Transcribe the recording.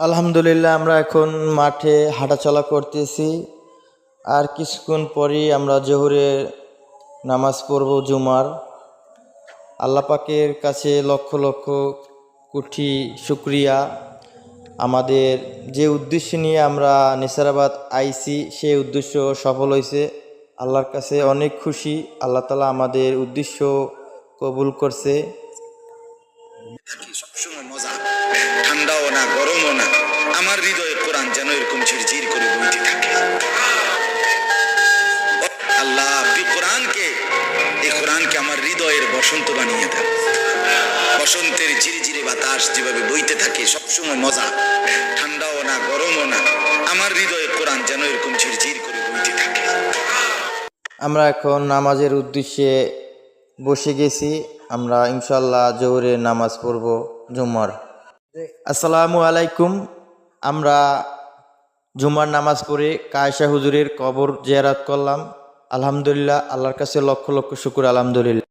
আলহামদুলিল্লাহ, আমরা এখন মাঠে হাঁটাচলা করতেছি। আর কিছুক্ষণ পরেই আমরা জোহরের নামাজ পড়ব জুমার। আল্লাহ পাকের কাছে লক্ষ লক্ষ কোটি শুকরিয়া। আমাদের যে উদ্দেশ্য নিয়ে আমরা নেসারাবাদ আইছি সেই উদ্দেশ্য সফল হয়েছে। আল্লাহর কাছে অনেক খুশি। আল্লাহ তাআলা আমাদের উদ্দেশ্য কবুল করছে। সবসময় মজা, ঠান্ডাও না গরমও না। আমার হৃদয়ে কোরআন যেন এরকম ঝিরঝির করে বইতে থাকে। আল্লাহ, এই কোরআনকে আমার হৃদয়ের বসন্ত বানিয়ে দেন। বসন্তের ঝিরিঝিরি বাতাস যেভাবে বইতে থাকে, সবসময় মজা, ঠান্ডাও না গরমও না। আমার হৃদয়ে কোরআন যেন এরকম ঝিরঝির করে বইতে থাকে। আমরা এখন নামাজের উদ্দেশ্যে বসে গেছি। আমরা ইনশাল্লাহ জোহরে নামাজ পড়ব জুমার। আসসালামু আলাইকুম। আমরা জুমার নামাজ পড়ে কায়েশা হুজুরের কবর জিয়ারত করলাম। আলহামদুলিল্লাহ, আল্লাহর কাছে লক্ষ লক্ষ শুকর। আলহামদুলিল্লাহ।